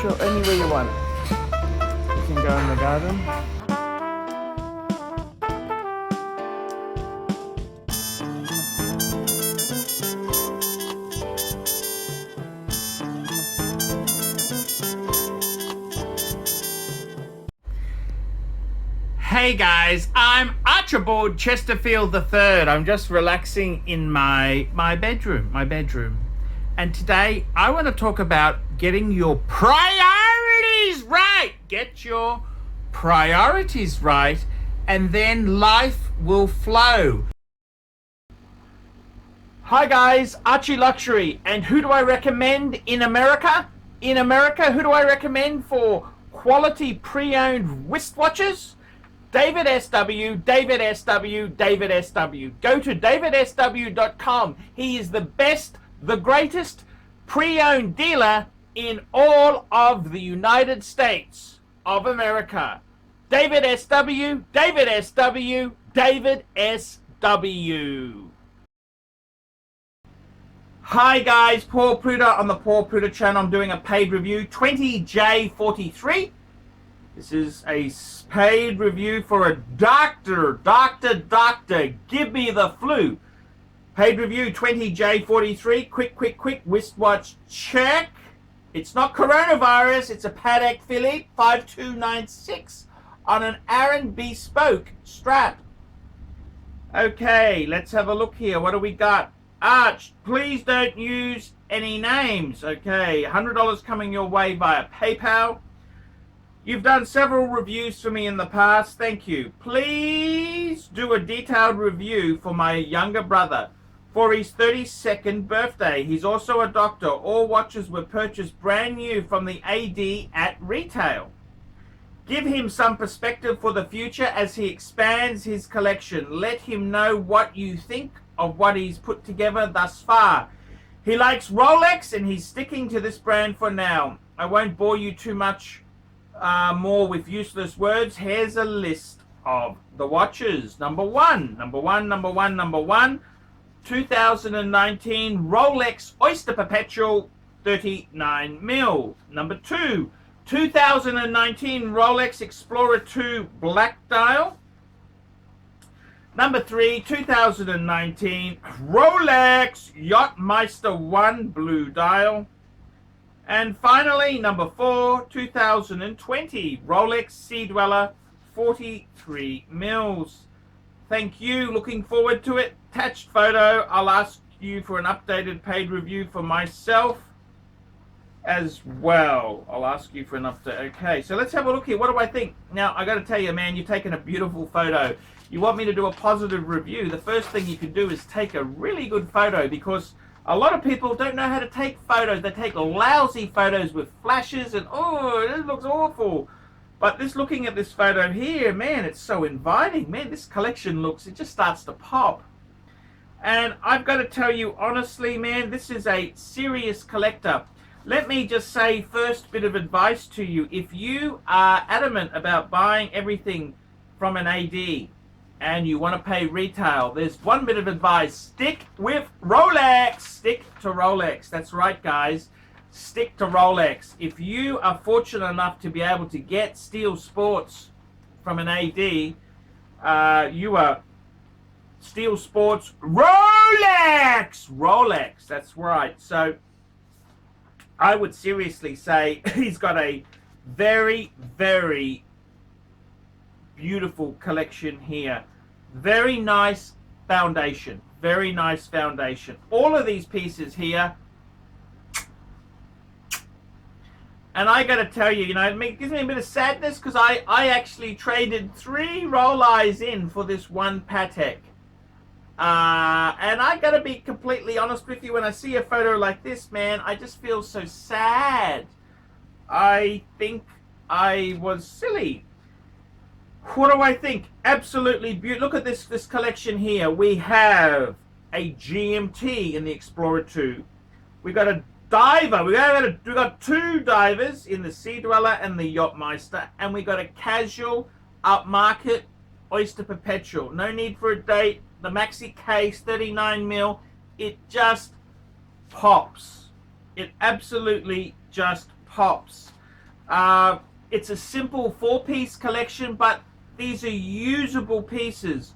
sure, anywhere you want. You can go in the garden. Hey guys, I'm Archibald Chesterfield III. I'm just relaxing in my bedroom. And today I want to talk about getting your priorities right. Get your priorities right, and then life will flow. Hi guys, ArchieLuxury. And who do I recommend in America? In America, who do I recommend for quality pre-owned wristwatches? David SW, David SW, David SW. Go to davidsw.com. He is the best, the greatest pre-owned dealer in all of the United States of America. David SW, David SW, David SW. Hi guys, Paul Pluta on the Paul Pluta channel. I'm doing a paid review, 20J43. This is a paid review for a doctor, give me the flu. Paid review 20J43, quick, wristwatch check. It's not coronavirus, it's a Patek Philippe 5296 on an Aaron bespoke strap. Okay, let's have a look here. What do we got? Arch, please don't use any names. Okay, $100 coming your way via PayPal. You've done several reviews for me in the past. Thank you. Please do a detailed review for my younger brother for his 32nd birthday. He's also a doctor. All watches were purchased brand new from the AD at retail. Give him some perspective for the future as he expands his collection. Let him know what you think of what he's put together thus far. He likes Rolex and he's sticking to this brand for now. I won't bore you too much more with useless words. Here's a list of the watches. Number one, 2019 Rolex Oyster Perpetual 39mm. Number two, 2019 Rolex Explorer 2 Black Dial. Number three, 2019 Rolex Yachtmeister 1 Blue Dial. And finally, number four, 2020 Rolex Sea Dweller 43 mils. Thank you. Looking forward to it. Attached photo. I'll ask you for an updated paid review for myself as well. I'll ask you for an update. Okay, so let's have a look here. What do I think? Now, I got to tell you, man, you've taken a beautiful photo. You want me to do a positive review. The first thing you can do is take a really good photo, because a lot of people don't know how to take photos. They take lousy photos with flashes and, oh, it looks awful. But looking at this photo here, man, it's so inviting. Man, this collection it just starts to pop. And I've got to tell you honestly, man, this is a serious collector. Let me just say, first bit of advice to you. If you are adamant about buying everything from an AD, and you want to pay retail, there's one bit of advice. Stick with Rolex. Stick to Rolex. That's right, guys. Stick to Rolex. If you are fortunate enough to be able to get Steel Sports from an AD, you are Steel Sports Rolex. Rolex. That's right. So I would seriously say he's got a very, very beautiful collection here. Very nice foundation. Very nice foundation. All of these pieces here. And I got to tell you, it gives me a bit of sadness, because I actually traded 3 Rolex in for this one Patek. And I got to be completely honest with you, when I see a photo like this, man, I just feel so sad. I think I was silly. What do I think? Absolutely beautiful. Look at this collection here. We have a GMT in the Explorer 2. We got a diver. We got 2 divers in the Sea Dweller and the Yachtmeister, and we got a casual upmarket Oyster Perpetual. No need for a date. The maxi case, 39mm. It just pops. It absolutely just pops. It's a simple 4-piece collection, but these are usable pieces.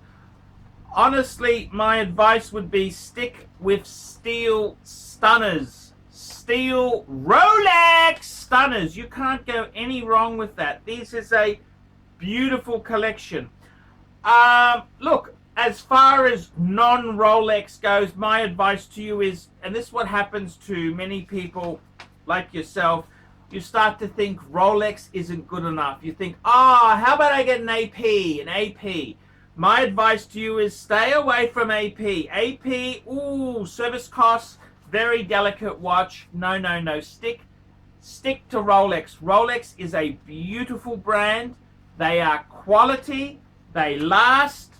Honestly, my advice would be stick with steel stunners. Steel Rolex stunners. You can't go any wrong with that. This is a beautiful collection. Look, as far as non-Rolex goes, my advice to you is, and this is what happens to many people like yourself, you start to think Rolex isn't good enough. You think, how about I get an AP, an AP? My advice to you is stay away from AP. AP, service costs, very delicate watch. No, no, no. Stick to Rolex. Rolex is a beautiful brand. They are quality. They last.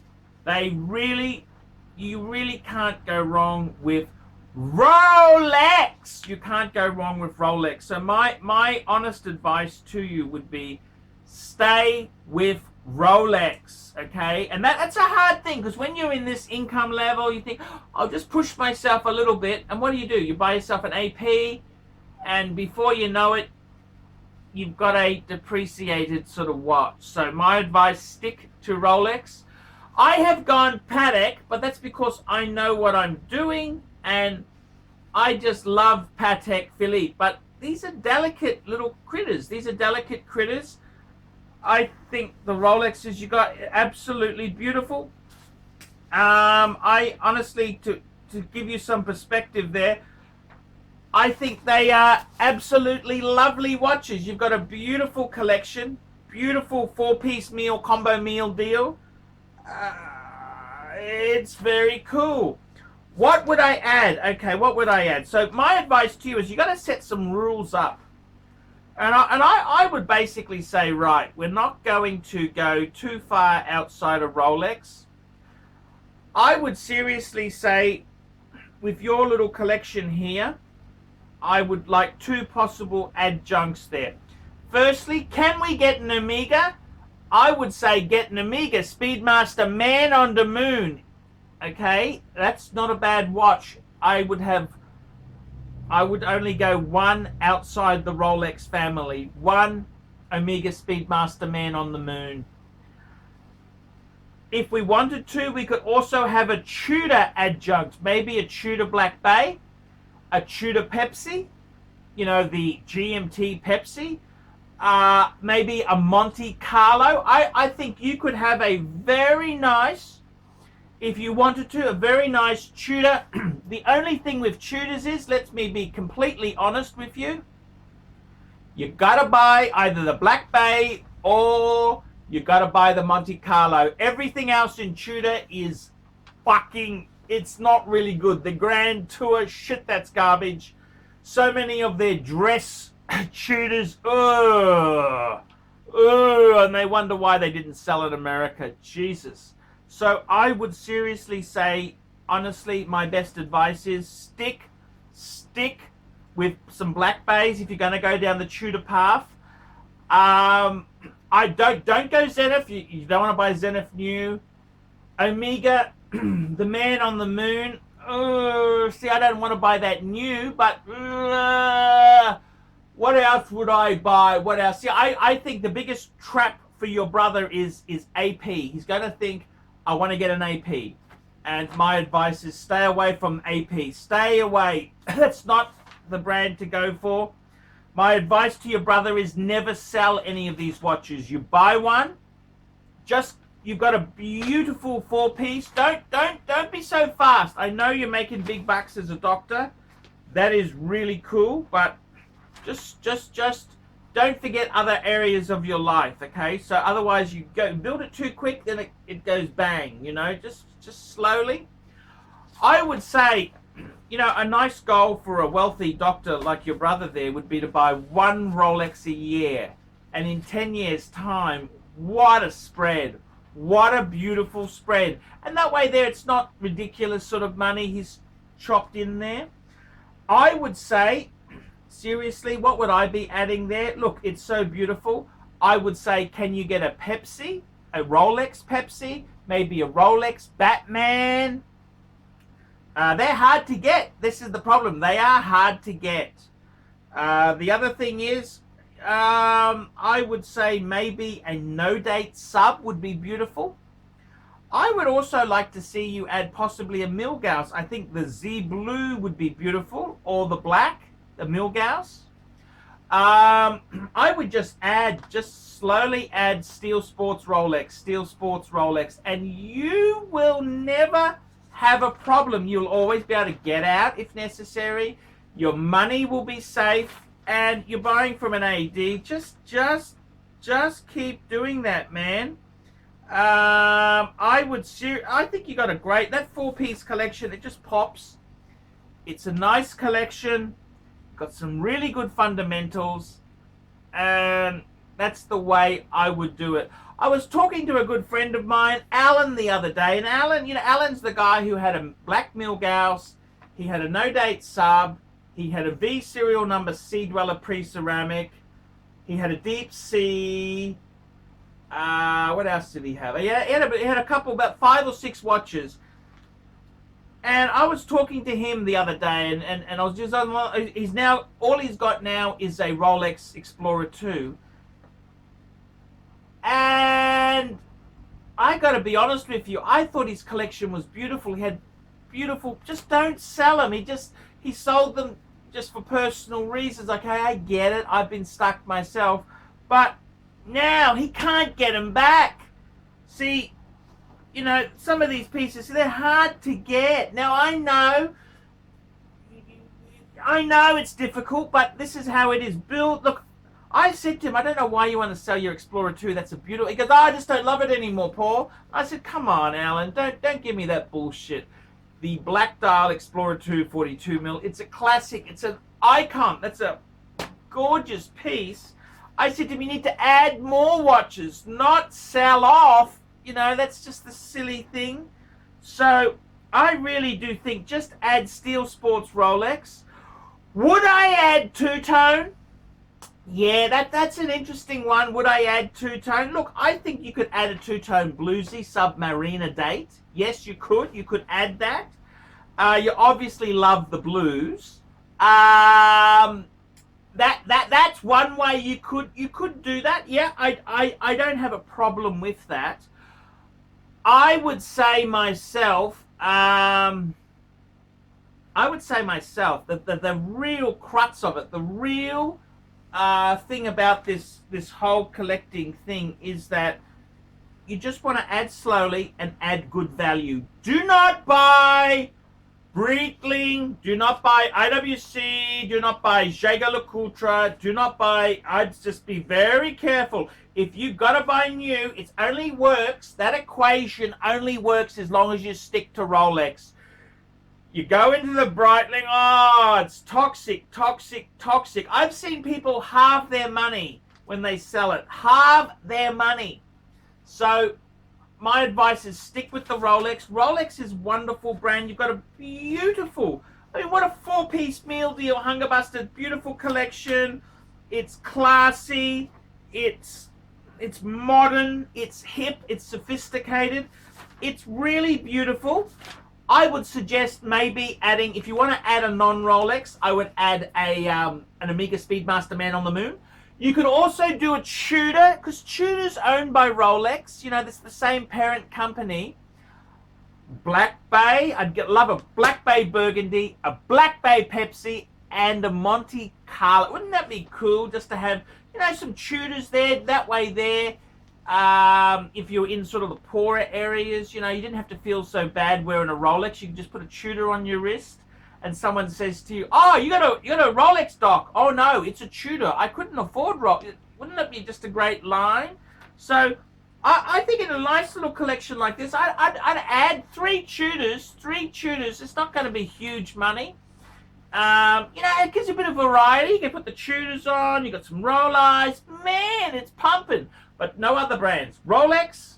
You really can't go wrong with Rolex. You can't go wrong with Rolex. So my honest advice to you would be stay with Rolex, okay? And that's a hard thing, because when you're in this income level, you think, I'll just push myself a little bit. And what do? You buy yourself an AP, and before you know it, you've got a depreciated sort of watch. So my advice, stick to Rolex. I have gone Patek, but that's because I know what I'm doing, and I just love Patek Philippe. But these are delicate little critters. These are delicate critters. I think the Rolexes you got absolutely beautiful. I honestly, to give you some perspective there, I think they are absolutely lovely watches. You've got a beautiful collection, beautiful 4-piece meal, combo meal deal. It's very cool. What would I add? Okay, what would I add? So my advice to you is you got to set some rules up. And I would basically say, right, we're not going to go too far outside of Rolex. I would seriously say, with your little collection here, I would like 2 possible adjuncts there. Firstly, can we get an Omega? I would say get an Omega Speedmaster Man on the Moon. Okay, that's not a bad watch. I would only go one outside the Rolex family. One Omega Speedmaster Man on the Moon. If we wanted to, we could also have a Tudor adjunct. Maybe a Tudor Black Bay, a Tudor Pepsi, the GMT Pepsi. Maybe a Monte Carlo. I think you could have a very nice, if you wanted to, a very nice Tudor. The only thing with Tudors is, let me be completely honest with you, you gotta buy either the Black Bay or you gotta buy the Monte Carlo. Everything else in Tudor is it's not really good. The Grand Tour, shit, that's garbage. So many of their dress Tudors, and they wonder why they didn't sell in America. Jesus. So I would seriously say, honestly, my best advice is stick with some Black Bays if you're going to go down the Tudor path. I don't go Zenith. You don't want to buy Zenith new. Omega, the Man on the Moon. See, I don't want to buy that new, but what else would I buy? What else? See, I think the biggest trap for your brother is AP. He's going to think, I want to get an AP. And my advice is stay away from AP. Stay away. That's not the brand to go for. My advice to your brother is never sell any of these watches. You buy one, you've got a beautiful 4-piece. Don't be so fast. I know you're making big bucks as a doctor. That is really cool, but just don't forget other areas of your life, okay? So otherwise you build it too quick, then it goes bang, just slowly. I would say, a nice goal for a wealthy doctor like your brother there would be to buy 1 Rolex a year. And in 10 years' time, what a spread. What a beautiful spread. And that way there, it's not ridiculous sort of money he's chopped in there. I would say, seriously, what would I be adding there? Look, it's so beautiful. I would say, can you get a Pepsi? A Rolex Pepsi? Maybe a Rolex Batman? They're hard to get. This is the problem. They are hard to get. The other thing is, I would say maybe a no-date sub would be beautiful. I would also like to see you add possibly a Milgauss. I think the Z Blue would be beautiful, or the black, the Milgauss. I would just slowly add Steel Sports Rolex, and you will never have a problem. You'll always be able to get out if necessary. Your money will be safe, and you're buying from an AD. Just keep doing that, man. I think you got a great, that 4-piece collection, it just pops. It's a nice collection, got some really good fundamentals, and that's the way I would do it. I was talking to a good friend of mine, Alan, the other day, and Alan, Alan's the guy who had a black Milgauss, he had a no-date sub, he had a V serial number Sea Dweller pre-ceramic, he had a deep sea. What else did he have? He had a couple, about 5 or 6 watches. And I was talking to him the other day, and I was just on. He's now, all he's got now is a Rolex Explorer 2. And I got to be honest with you, I thought his collection was beautiful. He had beautiful. Just don't sell them. He sold them just for personal reasons. Okay, I get it. I've been stuck myself, but now he can't get them back. See, some of these pieces, they're hard to get. Now I know it's difficult, but this is how it is built. Look, I said to him, I don't know why you want to sell your Explorer 2. That's a beautiful. He goes, I just don't love it anymore, Paul. I said, come on, Alan, don't give me that bullshit. The Black Dial Explorer 2 42mm. It's a classic. It's an icon. That's a gorgeous piece. I said to him, you need to add more watches, not sell off. That's just the silly thing. So I really do think just add Steel Sports Rolex. Would I add two-tone? Yeah, that's an interesting one. Would I add two-tone? Look, I think you could add a two-tone bluesy Submarina date. Yes, you could. You could add that. You obviously love the blues. That's one way you could do that. Yeah, I don't have a problem with that. I would say myself that the real crux of it, the real thing about this whole collecting thing is that you just want to add slowly and add good value. Do not buy Breitling, do not buy IWC, do not buy Jaeger-LeCoultre, do not buy, I'd just be very careful. If you gotta buy new, it only works, that equation only works as long as you stick to Rolex. You go into the Breitling, oh, it's toxic. I've seen people halve their money when they sell it. Halve their money. So my advice is stick with the Rolex. Rolex is a wonderful brand. You've got a beautiful, what a 4-piece meal deal, Hungerbuster. Beautiful collection. It's classy. It's modern. It's hip. It's sophisticated. It's really beautiful. I would suggest maybe adding, if you want to add a non-Rolex, I would add an Omega Speedmaster Man on the Moon. You could also do a Tudor, because Tudor's owned by Rolex. It's the same parent company. Black Bay, love a Black Bay Burgundy, a Black Bay Pepsi, and a Monte Carlo. Wouldn't that be cool just to have, some Tudors there, that way there. If you're in sort of the poorer areas, you didn't have to feel so bad wearing a Rolex. You could just put a Tudor on your wrist. And someone says to you, oh, you got a Rolex, Doc. Oh, no, it's a Tudor. I couldn't afford Rolex. Wouldn't that be just a great line? So I think in a nice little collection like this, I'd add 3 Tudors. 3 Tudors. It's not going to be huge money. It gives you a bit of variety. You can put the Tudors on. You got some Rolex. Man, it's pumping. But no other brands. Rolex,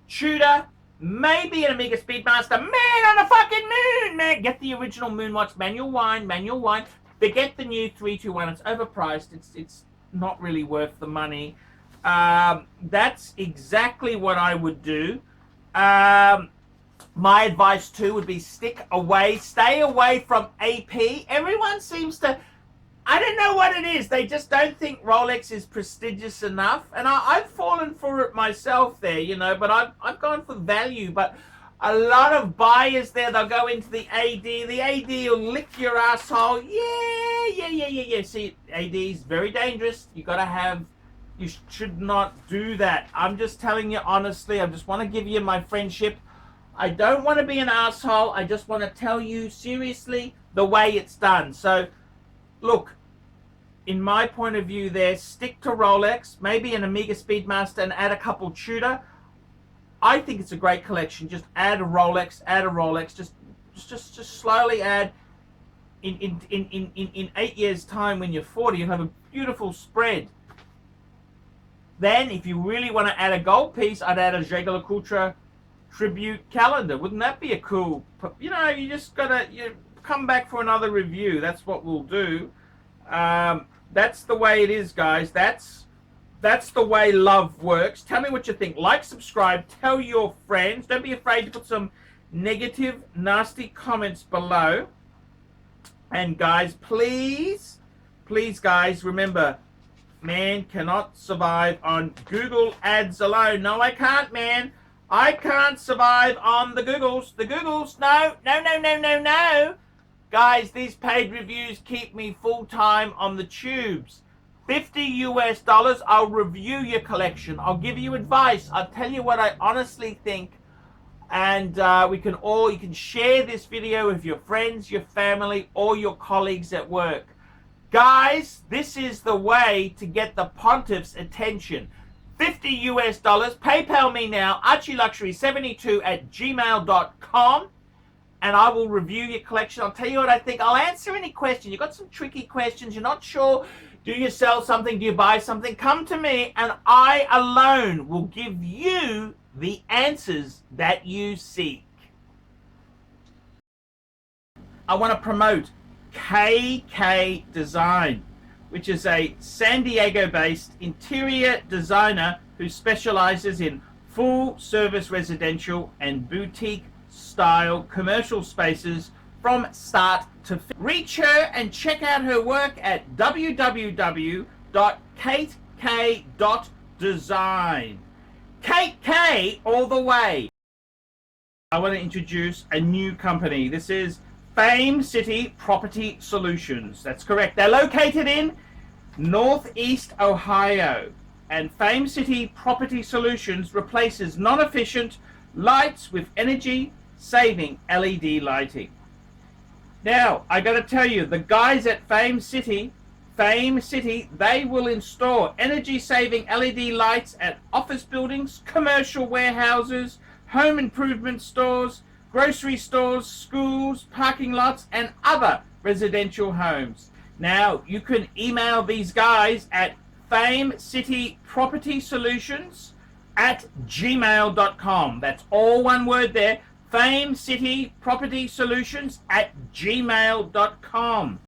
Tudor, maybe an Omega Speedmaster. Man on a fucking moon, man. Get the original Moonwatch manual wind. Forget the new 321. It's overpriced. It's not really worth the money. That's exactly what I would do. My advice too would be stay away from AP. Everyone seems to I don't know what it is. They just don't think Rolex is prestigious enough. And I've fallen for it myself there, you know, but I've gone for value. But a lot of buyers there, they'll go into the AD. The AD will lick your asshole. Yeah. See, AD is very dangerous. You should not do that. I'm just telling you honestly. I just want to give you my friendship. I don't want to be an asshole. I just want to tell you seriously the way it's done. So, look, in my point of view there, stick to Rolex, maybe an Omega Speedmaster, and add a couple Tudor. I think it's a great collection. Just add a Rolex, just slowly add. In 8 years' time, when you're 40, you'll have a beautiful spread. Then, if you really want to add a gold piece, I'd add a Jaeger-LeCoultre tribute calendar. Wouldn't that be a cool? You know, you just gotta come back for another review. That's what we'll do. That's the way it is, guys. That's the way love works. Tell me what you think. Like, subscribe, tell your friends. Don't be afraid to put some negative, nasty comments below. And guys, please, guys, remember, man cannot survive on Google ads alone. No, I can't, man. I can't survive on the Googles. The Googles, no. Guys, these paid reviews keep me full-time on the tubes. $50 US, I'll review your collection. I'll give you advice. I'll tell you what I honestly think. And you can share this video with your friends, your family, or your colleagues at work. Guys, this is the way to get the pontiff's attention. $50 US. PayPal me now, ArchieLuxury72@gmail.com, and I will review your collection. I'll tell you what I think. I'll answer any question. You've got some tricky questions. You're not sure. Do you sell something? Do you buy something? Come to me, and I alone will give you the answers that you seek. I want to promote KK Design, which is a San Diego-based interior designer who specializes in full-service residential and boutique-style commercial spaces from start to finish. Reach her and check out her work at www.katek.design. Kate K all the way. I want to introduce a new company. This is Fame City Property Solutions. That's correct. They're located in Northeast Ohio. And Fame City Property Solutions replaces non-efficient lights with energy-saving LED lighting. Now, I got to tell you, the guys at Fame City, they will install energy-saving LED lights at office buildings, commercial warehouses, home improvement stores, grocery stores, schools, parking lots, and other residential homes. Now, you can email these guys at famecitypropertysolutions@gmail.com. That's all one word there. famecitypropertysolutions@gmail.com.